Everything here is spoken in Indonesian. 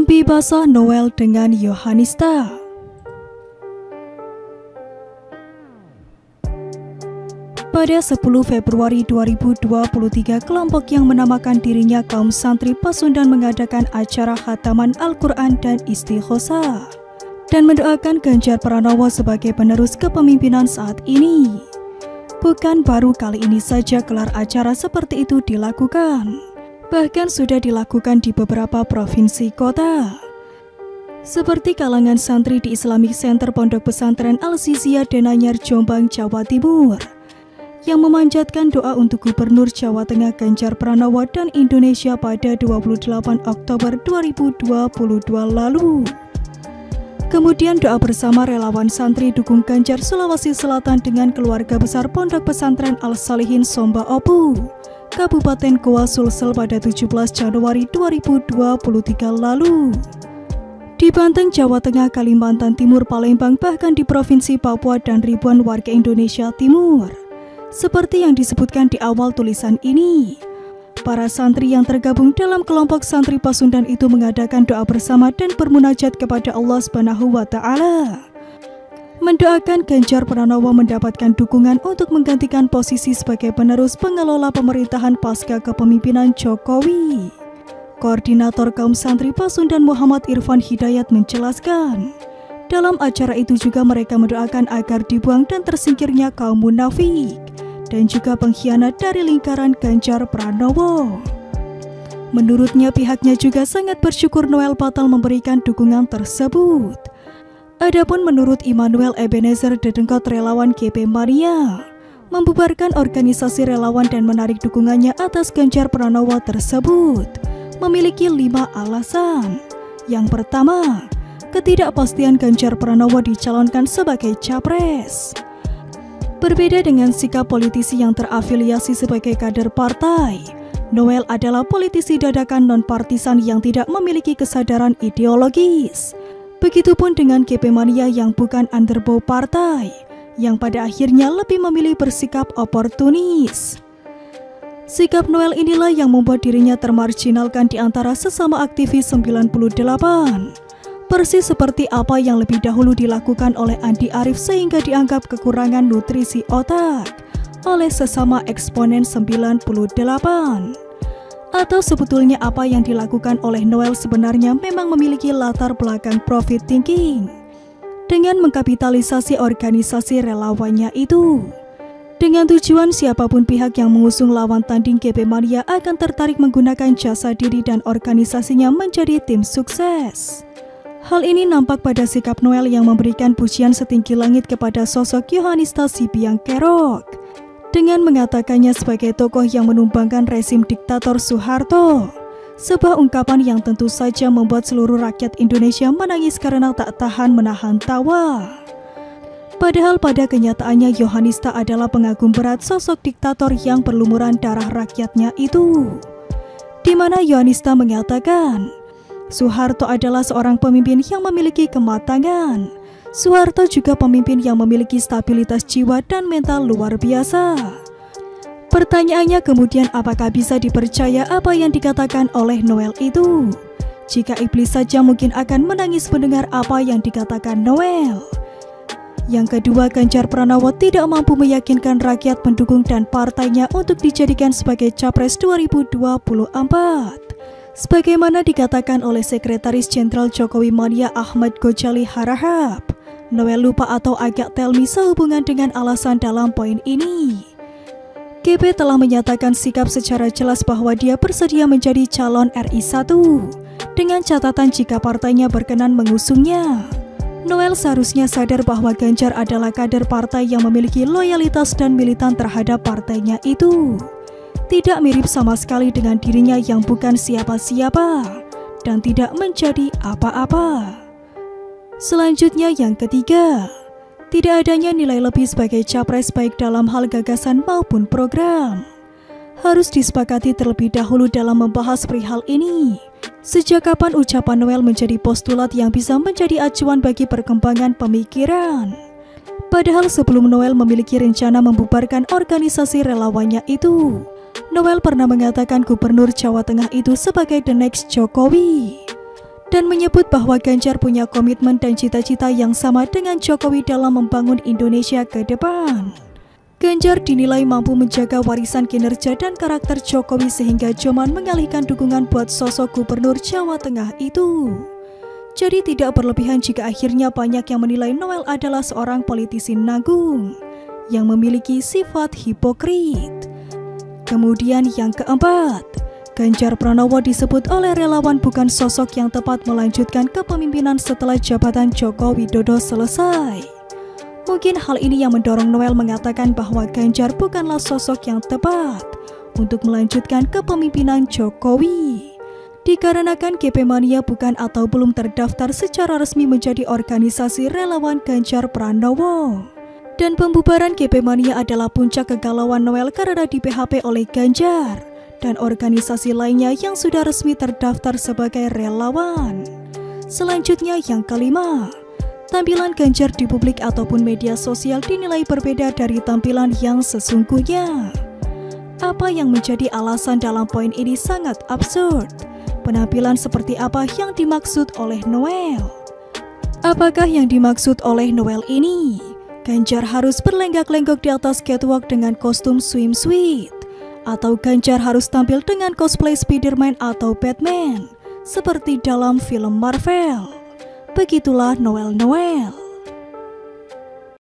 Mimpi basah Noel dengan Yohanista. Pada 10 Februari 2023, kelompok yang menamakan dirinya kaum santri Pasundan mengadakan acara khataman Al-Quran dan istighosah dan mendoakan Ganjar Pranowo sebagai penerus kepemimpinan saat ini. Bukan baru kali ini saja gelar acara seperti itu dilakukan, bahkan sudah dilakukan di beberapa provinsi kota. Seperti kalangan santri di Islamic Center Pondok Pesantren Al-Zizia Denanyar, Jombang, Jawa Timur, yang memanjatkan doa untuk Gubernur Jawa Tengah Ganjar Pranowo dan Indonesia pada 28 Oktober 2022 lalu. Kemudian doa bersama relawan santri dukung Ganjar Sulawesi Selatan dengan keluarga besar Pondok Pesantren Al-Salihin Somba Opu, Kabupaten Goa Sulsel pada 17 Januari 2023 lalu. Di Banten, Jawa Tengah, Kalimantan Timur, Palembang, bahkan di Provinsi Papua dan ribuan warga Indonesia Timur. Seperti yang disebutkan di awal tulisan ini, para santri yang tergabung dalam kelompok santri Pasundan itu mengadakan doa bersama dan bermunajat kepada Allah Subhanahu wa Ta'ala, mendoakan Ganjar Pranowo mendapatkan dukungan untuk menggantikan posisi sebagai penerus pengelola pemerintahan pasca kepemimpinan Jokowi. Koordinator kaum santri Pasundan Muhammad Irfan Hidayat menjelaskan, dalam acara itu juga mereka mendoakan agar dibuang dan tersingkirnya kaum munafik dan juga pengkhianat dari lingkaran Ganjar Pranowo. Menurutnya pihaknya juga sangat bersyukur Noel batal memberikan dukungan tersebut. Adapun menurut Immanuel Ebenezer Dedengkot, relawan GP Mania, membubarkan organisasi relawan dan menarik dukungannya atas Ganjar Pranowo tersebut memiliki 5 alasan. Yang pertama, ketidakpastian Ganjar Pranowo dicalonkan sebagai capres. Berbeda dengan sikap politisi yang terafiliasi sebagai kader partai, Noel adalah politisi dadakan non-partisan yang tidak memiliki kesadaran ideologis. Begitupun dengan GP Mania yang bukan underbow partai, yang pada akhirnya lebih memilih bersikap oportunis. Sikap Noel inilah yang membuat dirinya termarginalkan di antara sesama aktivis 98. Persis seperti apa yang lebih dahulu dilakukan oleh Andi Arief sehingga dianggap kekurangan nutrisi otak oleh sesama eksponen 98. Atau sebetulnya apa yang dilakukan oleh Noel sebenarnya memang memiliki latar belakang profit thinking dengan mengkapitalisasi organisasi relawannya itu, dengan tujuan siapapun pihak yang mengusung lawan tanding GP Mania akan tertarik menggunakan jasa diri dan organisasinya menjadi tim sukses. Hal ini nampak pada sikap Noel yang memberikan pujian setinggi langit kepada sosok Yohanista Sibiang Kerok dengan mengatakannya sebagai tokoh yang menumbangkan rezim diktator Soeharto, sebuah ungkapan yang tentu saja membuat seluruh rakyat Indonesia menangis karena tak tahan menahan tawa. Padahal pada kenyataannya Yohanista adalah pengagum berat sosok diktator yang berlumuran darah rakyatnya itu, di mana Yohanista mengatakan Soeharto adalah seorang pemimpin yang memiliki kematangan. Soeharto juga pemimpin yang memiliki stabilitas jiwa dan mental luar biasa. Pertanyaannya kemudian, apakah bisa dipercaya apa yang dikatakan oleh Noel itu? Jika iblis saja mungkin akan menangis mendengar apa yang dikatakan Noel. Yang kedua, Ganjar Pranowo tidak mampu meyakinkan rakyat pendukung dan partainya untuk dijadikan sebagai capres 2024. Sebagaimana dikatakan oleh Sekretaris Jenderal Jokowi Mania Ahmad Gojali Harahap, Noel lupa atau agak telmi sehubungan dengan alasan dalam poin ini. GP telah menyatakan sikap secara jelas bahwa dia bersedia menjadi calon RI 1 dengan catatan jika partainya berkenan mengusungnya. Noel seharusnya sadar bahwa Ganjar adalah kader partai yang memiliki loyalitas dan militan terhadap partainya itu. Tidak mirip sama sekali dengan dirinya yang bukan siapa-siapa dan tidak menjadi apa-apa. Selanjutnya yang ketiga, tidak adanya nilai lebih sebagai capres baik dalam hal gagasan maupun program. Harus disepakati terlebih dahulu dalam membahas perihal ini. Sejak kapan ucapan Noel menjadi postulat yang bisa menjadi acuan bagi perkembangan pemikiran? Padahal sebelum Noel memiliki rencana membubarkan organisasi relawannya itu, Noel pernah mengatakan Gubernur Jawa Tengah itu sebagai the next Jokowi. dan menyebut bahwa Ganjar punya komitmen dan cita-cita yang sama dengan Jokowi dalam membangun Indonesia ke depan. Ganjar dinilai mampu menjaga warisan kinerja dan karakter Jokowi sehingga Joman mengalihkan dukungan buat sosok Gubernur Jawa Tengah itu. Jadi tidak berlebihan jika akhirnya banyak yang menilai Noel adalah seorang politisi nanggung yang memiliki sifat hipokrit. Kemudian yang keempat, Ganjar Pranowo disebut oleh relawan bukan sosok yang tepat melanjutkan kepemimpinan setelah jabatan Joko Widodo selesai. Mungkin hal ini yang mendorong Noel mengatakan bahwa Ganjar bukanlah sosok yang tepat untuk melanjutkan kepemimpinan Jokowi. Dikarenakan GP Mania bukan atau belum terdaftar secara resmi menjadi organisasi relawan Ganjar Pranowo. Dan pembubaran GP Mania adalah puncak kegalauan Noel karena di PHP oleh Ganjar dan organisasi lainnya yang sudah resmi terdaftar sebagai relawan. Selanjutnya yang kelima, tampilan Ganjar di publik ataupun media sosial dinilai berbeda dari tampilan yang sesungguhnya. Apa yang menjadi alasan dalam poin ini sangat absurd. Penampilan seperti apa yang dimaksud oleh Noel? Apakah yang dimaksud oleh Noel ini? Ganjar harus berlenggak-lenggok di atas catwalk dengan kostum swimsuit, atau Ganjar harus tampil dengan cosplay Spider-Man atau Batman seperti dalam film Marvel. Begitulah Noel.